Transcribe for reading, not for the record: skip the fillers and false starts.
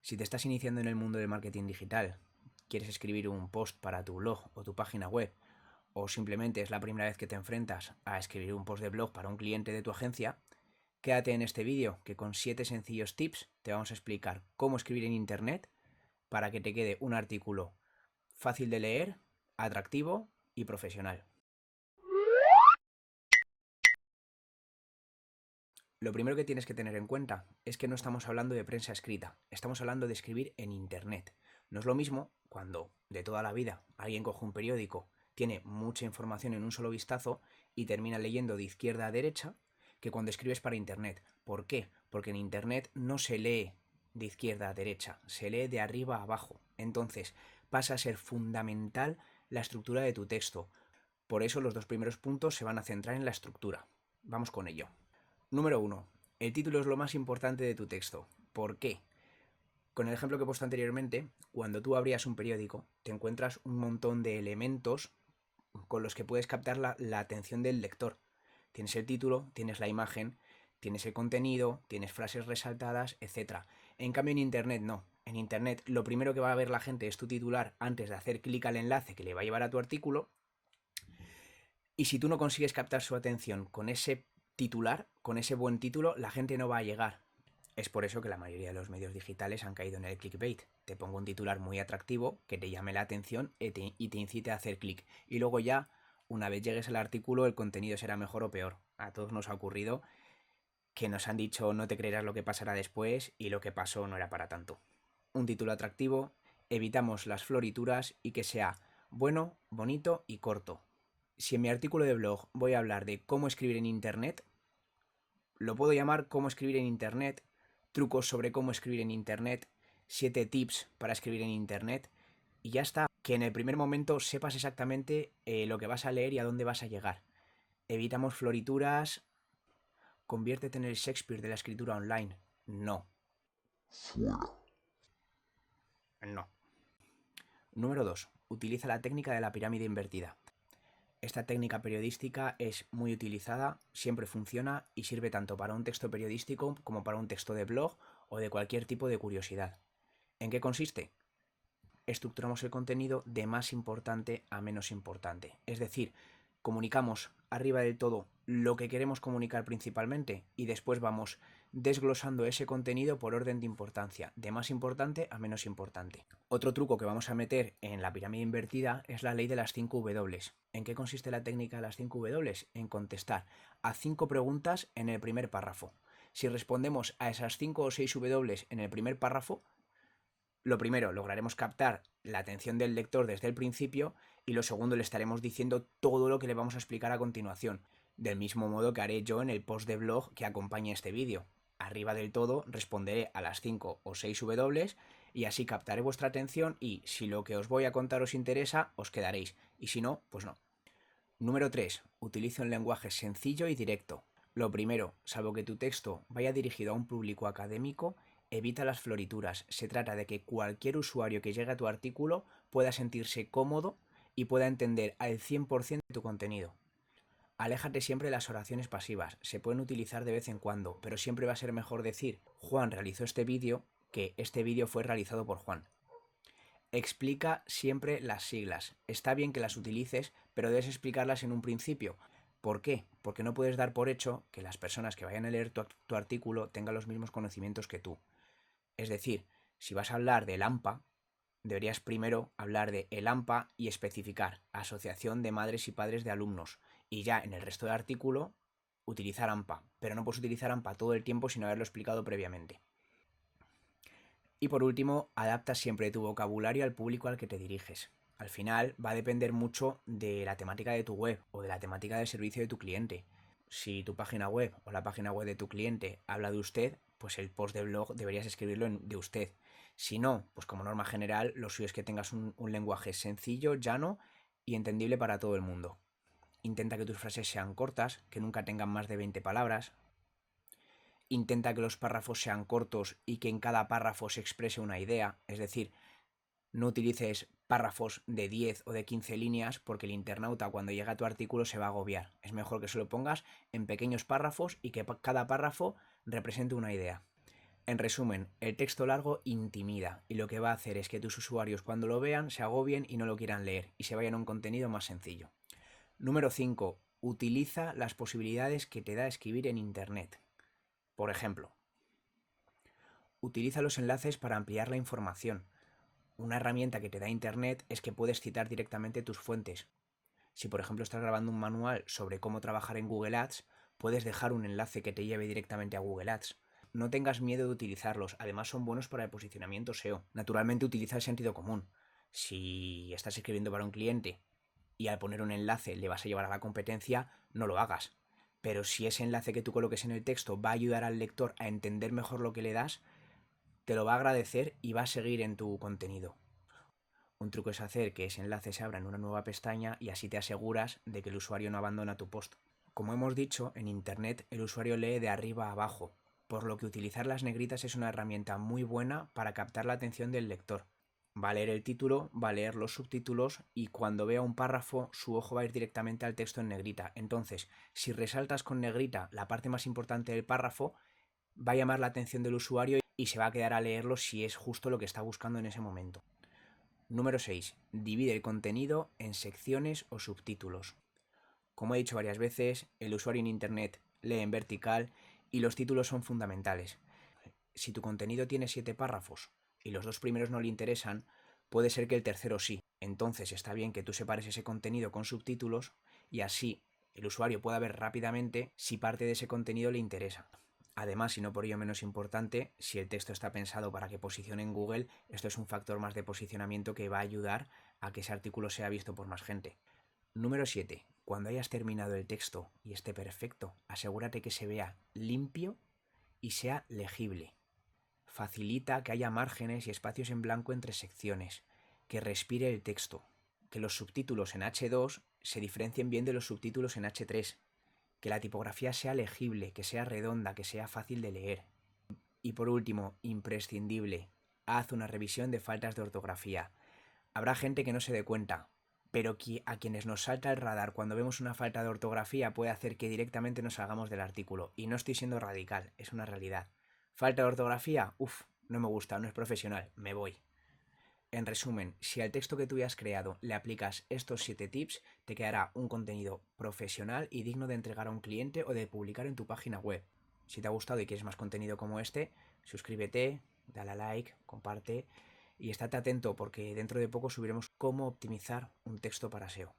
Si te estás iniciando en el mundo del marketing digital, quieres escribir un post para tu blog o tu página web, o simplemente es la primera vez que te enfrentas a escribir un post de blog para un cliente de tu agencia, quédate en este vídeo que con 7 sencillos tips te vamos a explicar cómo escribir en internet para que te quede un artículo fácil de leer, atractivo y profesional. Lo primero que tienes que tener en cuenta es que no estamos hablando de prensa escrita, estamos hablando de escribir en internet. No es lo mismo cuando de toda la vida alguien coge un periódico, tiene mucha información en un solo vistazo y termina leyendo de izquierda a derecha que cuando escribes para internet. ¿Por qué? Porque en internet no se lee de izquierda a derecha, se lee de arriba a abajo. Entonces pasa a ser fundamental la estructura de tu texto. Por eso los dos primeros puntos se van a centrar en la estructura. Vamos con ello. Número 1. El título es lo más importante de tu texto. ¿Por qué? Con el ejemplo que he puesto anteriormente, cuando tú abrías un periódico, te encuentras un montón de elementos con los que puedes captar la atención del lector. Tienes el título, tienes la imagen, tienes el contenido, tienes frases resaltadas, etc. En cambio en Internet no. En Internet lo primero que va a ver la gente es tu titular antes de hacer clic al enlace que le va a llevar a tu artículo. Y si tú no consigues captar su atención con ese titular, con ese buen título, la gente no va a llegar. Es por eso que la mayoría de los medios digitales han caído en el clickbait. Te pongo un titular muy atractivo que te llame la atención y te incite a hacer clic. Y luego ya, una vez llegues al artículo, el contenido será mejor o peor. A todos nos ha ocurrido que nos han dicho no te creerás lo que pasará después y lo que pasó no era para tanto. Un título atractivo, evitamos las florituras y que sea bueno, bonito y corto. Si en mi artículo de blog voy a hablar de cómo escribir en internet, lo puedo llamar cómo escribir en internet, trucos sobre cómo escribir en internet, 7 tips para escribir en internet y ya está. Que en el primer momento sepas exactamente lo que vas a leer y a dónde vas a llegar. Evitamos florituras. Conviértete en el Shakespeare de la escritura online. No. Fuera. No. Número 2. Utiliza la técnica de la pirámide invertida. Esta técnica periodística es muy utilizada, siempre funciona y sirve tanto para un texto periodístico como para un texto de blog o de cualquier tipo de curiosidad. ¿En qué consiste? Estructuramos el contenido de más importante a menos importante. Es decir, comunicamos arriba del todo lo que queremos comunicar principalmente y después vamos desglosando ese contenido por orden de importancia, de más importante a menos importante. Otro truco que vamos a meter en la pirámide invertida es la ley de las 5 W. ¿En qué consiste la técnica de las 5 W? En contestar a 5 preguntas en el primer párrafo. Si respondemos a esas 5 o 6 W en el primer párrafo, lo primero, lograremos captar la atención del lector desde el principio y lo segundo, le estaremos diciendo todo lo que le vamos a explicar a continuación, del mismo modo que haré yo en el post de blog que acompañe este vídeo. Arriba del todo responderé a las 5 o 6 W y así captaré vuestra atención y si lo que os voy a contar os interesa, os quedaréis y si no, pues no. Número 3. Utiliza un lenguaje sencillo y directo. Lo primero, salvo que tu texto vaya dirigido a un público académico, evita las florituras. Se trata de que cualquier usuario que llegue a tu artículo pueda sentirse cómodo y pueda entender al 100% de tu contenido. Aléjate siempre de las oraciones pasivas. Se pueden utilizar de vez en cuando, pero siempre va a ser mejor decir Juan realizó este vídeo que este vídeo fue realizado por Juan. Explica siempre las siglas. Está bien que las utilices, pero debes explicarlas en un principio. ¿Por qué? Porque no puedes dar por hecho que las personas que vayan a leer tu artículo tengan los mismos conocimientos que tú. Es decir, si vas a hablar del AMPA, deberías primero hablar de el AMPA y especificar Asociación de Madres y Padres de Alumnos. Y ya en el resto del artículo, utilizar AMPA. Pero no puedes utilizar AMPA todo el tiempo sin haberlo explicado previamente. Y por último, adapta siempre tu vocabulario al público al que te diriges. Al final va a depender mucho de la temática de tu web o de la temática del servicio de tu cliente. Si tu página web o la página web de tu cliente habla de usted, pues el post de blog deberías escribirlo de usted. Si no, pues como norma general, lo suyo es que tengas un lenguaje sencillo, llano y entendible para todo el mundo. Intenta que tus frases sean cortas, que nunca tengan más de 20 palabras. Intenta que los párrafos sean cortos y que en cada párrafo se exprese una idea, es decir, no utilices párrafos de 10 o de 15 líneas porque el internauta cuando llega a tu artículo se va a agobiar. Es mejor que se lo pongas en pequeños párrafos y que cada párrafo represente una idea. En resumen, el texto largo intimida y lo que va a hacer es que tus usuarios cuando lo vean se agobien y no lo quieran leer y se vayan a un contenido más sencillo. Número 5. Utiliza las posibilidades que te da escribir en Internet. Por ejemplo, utiliza los enlaces para ampliar la información. Una herramienta que te da Internet es que puedes citar directamente tus fuentes. Si por ejemplo estás grabando un manual sobre cómo trabajar en Google Ads, puedes dejar un enlace que te lleve directamente a Google Ads. No tengas miedo de utilizarlos, además son buenos para el posicionamiento SEO. Naturalmente utiliza el sentido común. Si estás escribiendo para un cliente y al poner un enlace le vas a llevar a la competencia, no lo hagas. Pero si ese enlace que tú coloques en el texto va a ayudar al lector a entender mejor lo que le das, te lo va a agradecer y va a seguir en tu contenido. Un truco es hacer que ese enlace se abra en una nueva pestaña y así te aseguras de que el usuario no abandona tu post. Como hemos dicho, en Internet el usuario lee de arriba a abajo, por lo que utilizar las negritas es una herramienta muy buena para captar la atención del lector. Va a leer el título, va a leer los subtítulos y cuando vea un párrafo su ojo va a ir directamente al texto en negrita. Entonces, si resaltas con negrita la parte más importante del párrafo, va a llamar la atención del usuario y se va a quedar a leerlo si es justo lo que está buscando en ese momento. Número 6. Divide el contenido en secciones o subtítulos. Como he dicho varias veces, el usuario en Internet lee en vertical y los títulos son fundamentales. Si tu contenido tiene 7 párrafos y los 2 primeros no le interesan, puede ser que el tercero sí. Entonces está bien que tú separes ese contenido con subtítulos y así el usuario pueda ver rápidamente si parte de ese contenido le interesa. Además, y no por ello menos importante, si el texto está pensado para que posicione en Google, esto es un factor más de posicionamiento que va a ayudar a que ese artículo sea visto por más gente. Número 7. Cuando hayas terminado el texto y esté perfecto, asegúrate que se vea limpio y sea legible. Facilita que haya márgenes y espacios en blanco entre secciones, que respire el texto, que los subtítulos en H2 se diferencien bien de los subtítulos en H3, que la tipografía sea legible, que sea redonda, que sea fácil de leer. Y por último, imprescindible, haz una revisión de faltas de ortografía. Habrá gente que no se dé cuenta, pero a quienes nos salta el radar cuando vemos una falta de ortografía puede hacer que directamente nos salgamos del artículo. Y no estoy siendo radical, es una realidad. Falta de ortografía, no me gusta, no es profesional, me voy. En resumen, si al texto que tú has creado le aplicas estos 7 tips, te quedará un contenido profesional y digno de entregar a un cliente o de publicar en tu página web. Si te ha gustado y quieres más contenido como este, suscríbete, dale a like, comparte y estate atento porque dentro de poco subiremos cómo optimizar un texto para SEO.